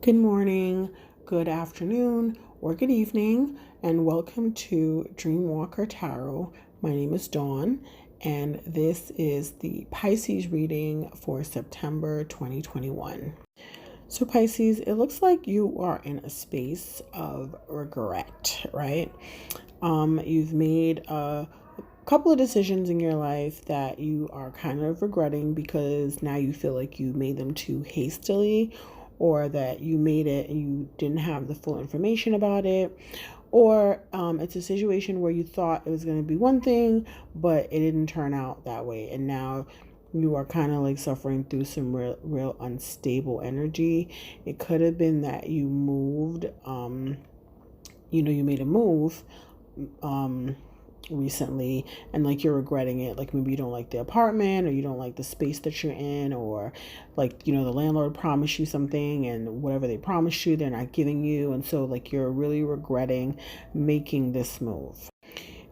Good morning, good afternoon, or good evening, and welcome to Dreamwalker Tarot. My name is Dawn, and this is the Pisces reading for September 2021. So, Pisces, it looks like you are in a space of regret, right? You've made a couple of decisions in your life that you are kind of regretting because now you feel like you made them too hastily, or that you made it and you didn't have the full information about it, or it's a situation where you thought it was going to be one thing but it didn't turn out that way, and now you are kind of like suffering through some real unstable energy. It could have been that you moved, you made a move recently, and like you're regretting it. Like maybe you don't like the apartment, or you don't like the space that you're in, or like the landlord promised you something and whatever they promised you they're not giving you, and so like you're really regretting making this move.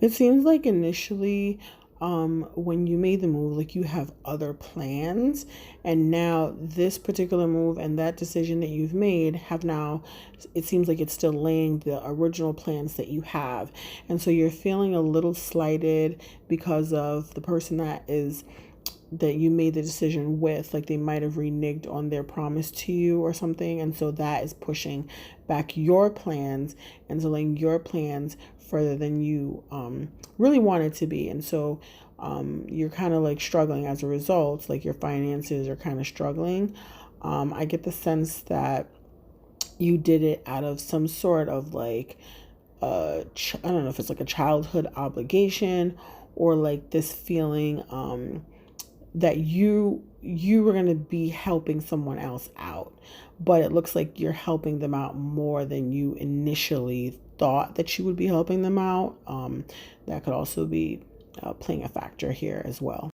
It seems like initially, when you made the move, like you have other plans, and now this particular move and that decision that you've made have now, it seems like it's still laying the original plans that you have. And so you're feeling a little slighted because of the person that you made the decision with. Like they might have reneged on their promise to you or something, and so that is pushing back your plans and delaying your plans further than you really want it to be. And so you're kind of like struggling as a result. Like your finances are kind of struggling. I get the sense that you did it out of some sort of like I don't know if it's like a childhood obligation, or like this feeling that you were going to be helping someone else out, but it looks like you're helping them out more than you initially thought that you would be helping them out. That could also be playing a factor here as well.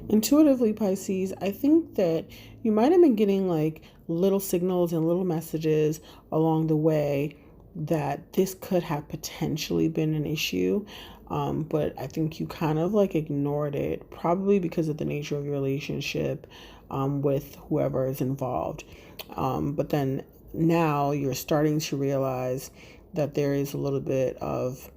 Intuitively, Pisces, I think that you might have been getting like little signals and little messages along the way that this could have potentially been an issue. But I think you kind of like ignored it, probably because of the nature of your relationship with whoever is involved. But then now you're starting to realize that there is a little bit of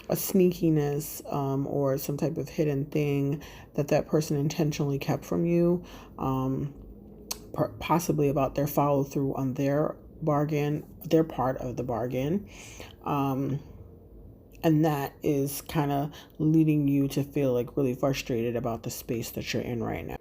a sneakiness, or some type of hidden thing that person intentionally kept from you, possibly about their follow through on their bargain, their part of the bargain. And that is kind of leading you to feel like really frustrated about the space that you're in right now.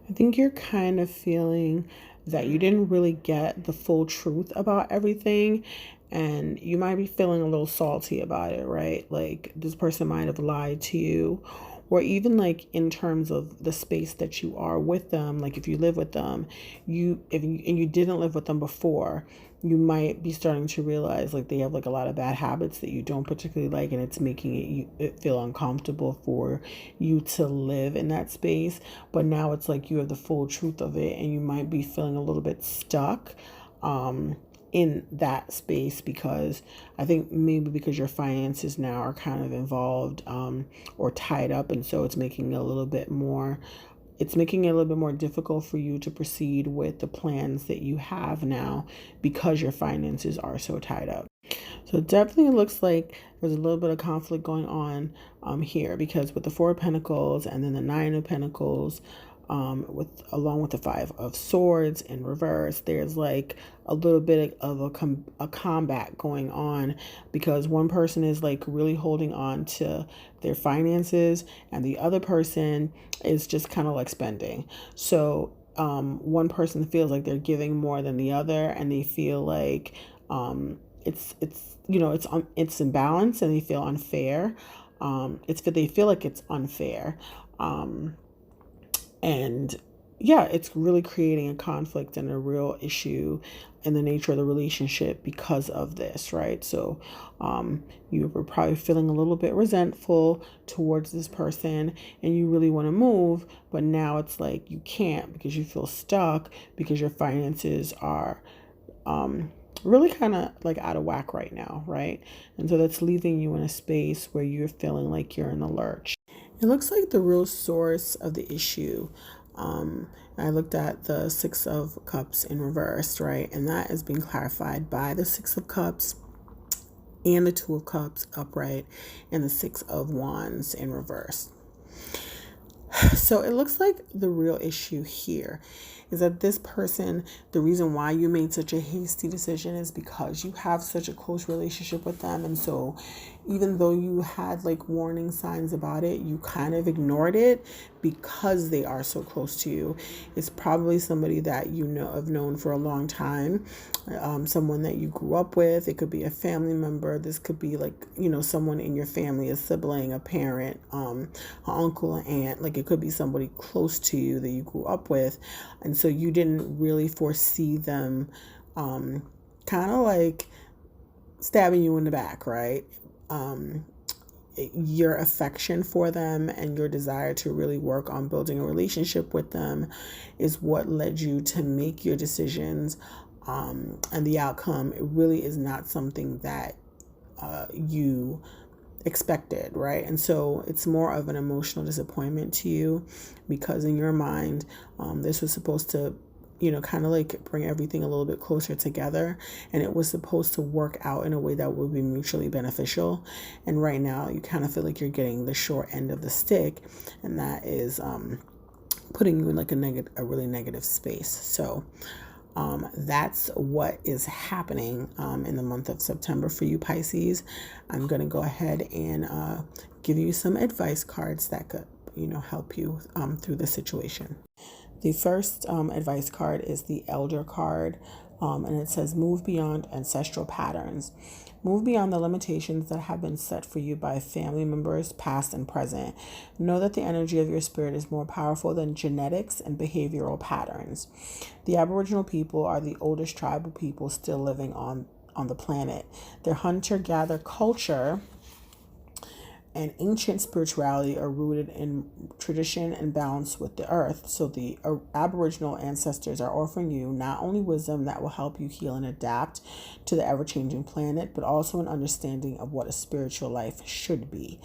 I think you're kind of feeling that you didn't really get the full truth about everything, and you might be feeling a little salty about it, right? Like this person might have lied to you, or even like in terms of the space that you are with them. Like if you live with them, and you didn't live with them before, you might be starting to realize like they have like a lot of bad habits that you don't particularly like, and it's making it feel uncomfortable for you to live in that space. But now it's like you have the full truth of it, and you might be feeling a little bit stuck in that space, because I think maybe because your finances now are kind of involved, or tied up, and so it's making it a little bit more difficult for you to proceed with the plans that you have now, because your finances are so tied up. So it definitely looks like there's a little bit of conflict going on here, because with the Four of Pentacles and then the Nine of Pentacles, along with the Five of Swords in reverse, there's like a little bit of a combat going on, because one person is like really holding on to their finances, and the other person is just kind of like spending. So one person feels like they're giving more than the other, and they feel like it's imbalance, and they feel unfair. They feel like it's unfair. And yeah, it's really creating a conflict and a real issue in the nature of the relationship because of this, right? So you were probably feeling a little bit resentful towards this person, and you really want to move, but now it's like you can't, because you feel stuck, because your finances are really kind of like out of whack right now, right? And so that's leaving you in a space where you're feeling like you're in the lurch. It looks like the real source of the issue I looked at the Six of Cups in reverse, right? And that is being clarified by the Six of Cups and the Two of Cups upright and the Six of Wands in reverse. So it looks like the real issue here is that this person, the reason why you made such a hasty decision is because you have such a close relationship with them. And so even though you had like warning signs about it, you kind of ignored it because they are so close to you. It's probably somebody that you know have known for a long time, someone that you grew up with. It could be a family member. This could be like, someone in your family, a sibling, a parent, an uncle, an aunt. Like it could be somebody close to you that you grew up with. And so you didn't really foresee them kind of like stabbing you in the back, right? Your affection for them and your desire to really work on building a relationship with them is what led you to make your decisions. And the outcome, it really is not something that you expected, right? And so it's more of an emotional disappointment to you because in your mind, this was supposed to kind of like bring everything a little bit closer together, and it was supposed to work out in a way that would be mutually beneficial. And right now you kind of feel like you're getting the short end of the stick, and that is putting you in like a really negative space. So that's what is happening in the month of September for you, Pisces. I'm going to go ahead and give you some advice cards that could help you through the situation. The first advice card is the Elder card, and it says, move beyond ancestral patterns. Move beyond the limitations that have been set for you by family members, past and present. Know that the energy of your spirit is more powerful than genetics and behavioral patterns. The Aboriginal people are the oldest tribal people still living on the planet. Their hunter-gatherer culture and ancient spirituality are rooted in tradition and balance with the earth. So the Aboriginal ancestors are offering you not only wisdom that will help you heal and adapt to the ever-changing planet, but also an understanding of what a spiritual life should be.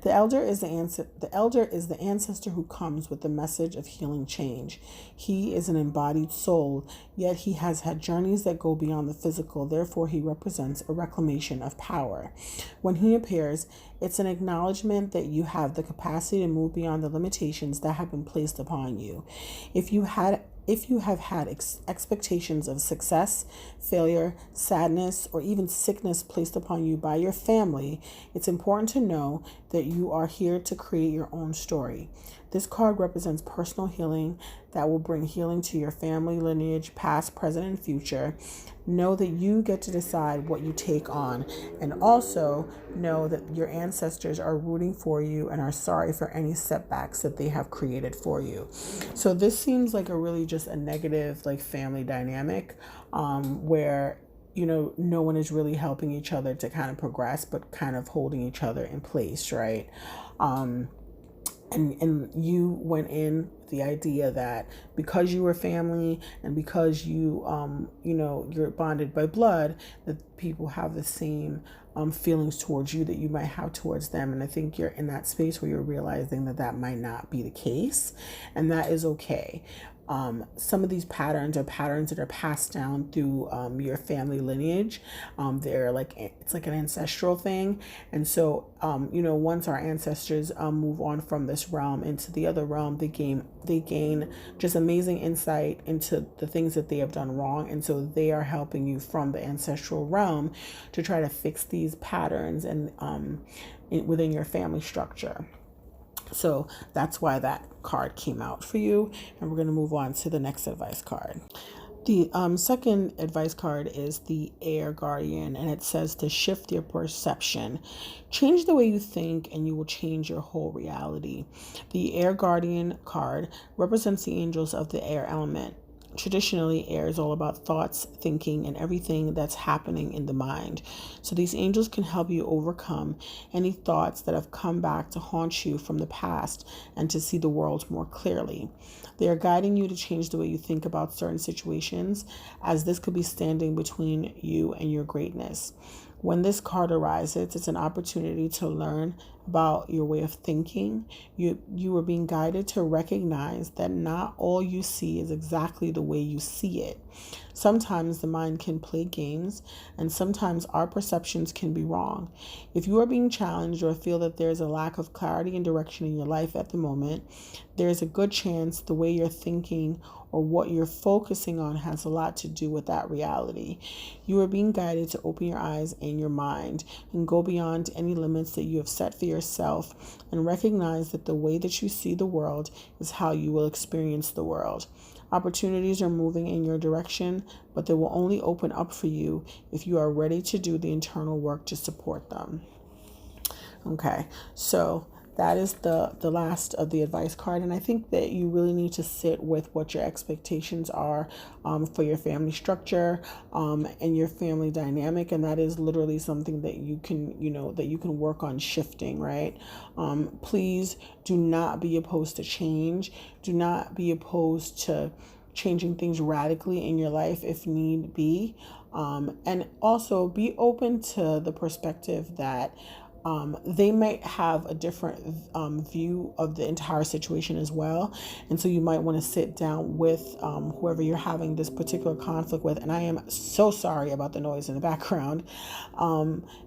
The elder is the ancestor who comes with the message of healing change. He is an embodied soul, yet he has had journeys that go beyond the physical. Therefore, he represents a reclamation of power. When he appears, it's an acknowledgement that you have the capacity to move beyond the limitations that have been placed upon you. If you have had expectations of success, failure, sadness, or even sickness placed upon you by your family, it's important to know that you are here to create your own story. This card represents personal healing that will bring healing to your family lineage, past, present, and future. Know that you get to decide what you take on, and also know that your ancestors are rooting for you and are sorry for any setbacks that they have created for you. So this seems like a really just a negative like family dynamic where no one is really helping each other to kind of progress, but kind of holding each other in place, right? And you went in the idea that because you were family and because you're bonded by blood, that people have the same feelings towards you that you might have towards them. And I think you're in that space where you're realizing that might not be the case, and that is okay. Some of these patterns are patterns that are passed down through your family lineage. They're like, it's like an ancestral thing. And so, once our ancestors move on from this realm into the other realm, they gain just amazing insight into the things that they have done wrong. And so they are helping you from the ancestral realm to try to fix these patterns and within your family structure. So that's why that card came out for you. And we're going to move on to the next advice card. The second advice card is the Air Guardian, and it says to shift your perception. Change the way you think and you will change your whole reality. The Air Guardian card represents the angels of the air element. Traditionally, air is all about thoughts, thinking, and everything that's happening in the mind. So these angels can help you overcome any thoughts that have come back to haunt you from the past and to see the world more clearly. They are guiding you to change the way you think about certain situations, as this could be standing between you and your greatness. When this card arises, it's an opportunity to learn about your way of thinking. You are being guided to recognize that not all you see is exactly the way you see it. Sometimes the mind can play games, and sometimes our perceptions can be wrong. If you are being challenged or feel that there's a lack of clarity and direction in your life at the moment, there's a good chance the way you're thinking or what you're focusing on has a lot to do with that reality. You are being guided to open your eyes and your mind and go beyond any limits that you have set for yourself, and recognize that the way that you see the world is how you will experience the world. Opportunities are moving in your direction, but they will only open up for you if you are ready to do the internal work to support them. Okay, so that is the last of the advice card, and I think that you really need to sit with what your expectations are for your family structure and your family dynamic, and that is literally something that you can work on shifting, right? Please do not be opposed to change. Do not be opposed to changing things radically in your life if need be, and also be open to the perspective that they might have a different view of the entire situation as well. And so you might want to sit down with whoever you're having this particular conflict with. And I am so sorry about the noise in the background.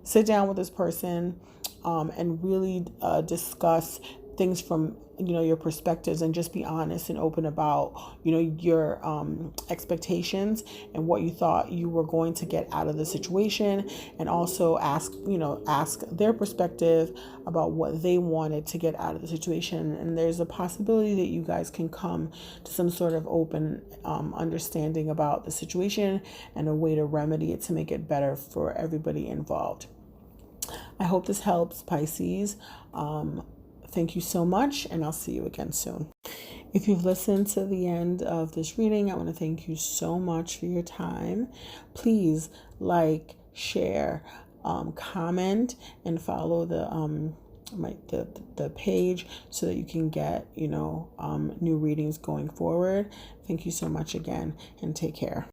Sit down with this person and really discuss things from your perspectives, and just be honest and open about your expectations and what you thought you were going to get out of the situation, and also ask their perspective about what they wanted to get out of the situation. And there's a possibility that you guys can come to some sort of open understanding about the situation and a way to remedy it to make it better for everybody involved. I hope this helps, Pisces. Thank you so much, and I'll see you again soon. If you've listened to the end of this reading, I want to thank you so much for your time. Please like, share, comment, and follow the page so that you can get new readings going forward. Thank you so much again, and take care.